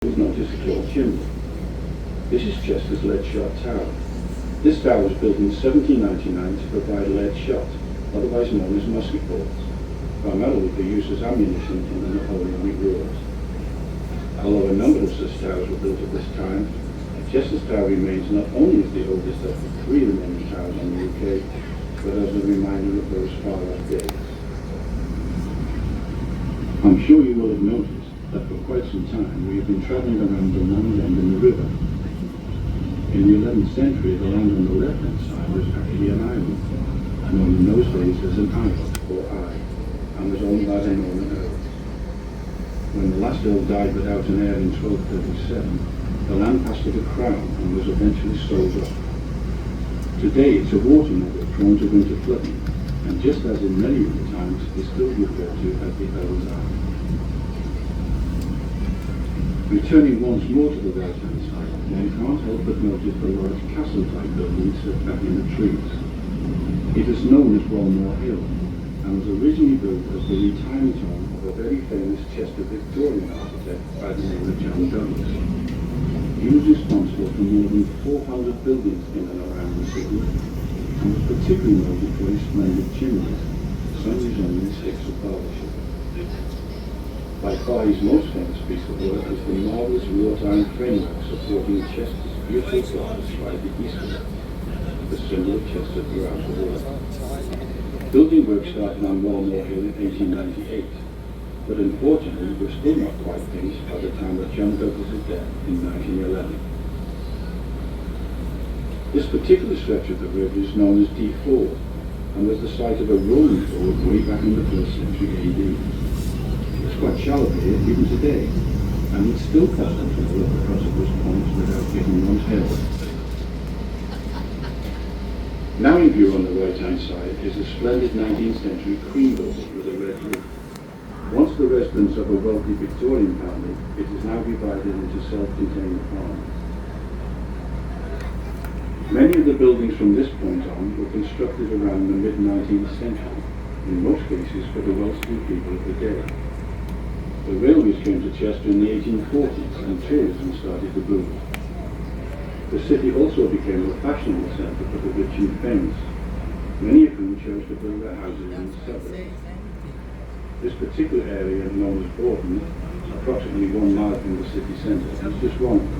You'll notice a tall chimney. This is Chester's lead shot tower. This tower was built in 1799 to provide lead shot, otherwise known as musket balls, primarily for use as ammunition in the Napoleonic Wars. Although a number of such towers were built at this time, Chester's Tower remains not only as the oldest of the three remaining towers in the UK, but as a reminder of those far-off days. I'm sure you will have noticed that for quite some time we have been travelling around the land end in the river. In the 11th century, the land on the left-hand side was actually an island, known in those days as an isle, or eye, and was owned by the Norman Earl. When the last Earl died without an heir in 1237, the land passed to the Crown and was eventually sold off. Today it's a water meadow prone to winter flooding, and just as in many other times, is still referred to as the Earl's Eye. Returning once more to the right-hand side, one can't help but notice the large castle-type building set back in the trees. It is known as Walmore Hill, and was originally built as the retirement home of a very famous Chester Victorian architect by the name of John Douglas. He was responsible for more than 400 buildings in and around the city, and was particularly noted for his splendid chimneys, some resembling sticks of barbershop. By far his most famous piece of work is the marvellous wrought iron framework supporting Chester's beautiful glass by the eastward, the symbol of Chester throughout the world. Building work started on Walmore Hill in 1898, but unfortunately were still not quite finished by the time of John Douglas's death in 1911. This particular stretch of the river is known as Dee Ford, and was the site of a Roman ford way back in the 1st century AD. It's quite shallow here even today, and it's still possible to walk across at this point without getting one's head wet. Now in view on the right-hand side is a splendid 19th century cream building with a red roof. Once the residence of a wealthy Victorian family, it is now divided into self-contained farms. Many of the buildings from this point on were constructed around the mid-19th century, in most cases for the wealthy people of the day. The railways came to Chester in the 1840s and tourism started to boom. The city also became a fashionable centre for the rich and famous, many of whom chose to build their houses in the suburbs. This particular area, known as Borden, approximately 1 mile from the city centre, is just one of them.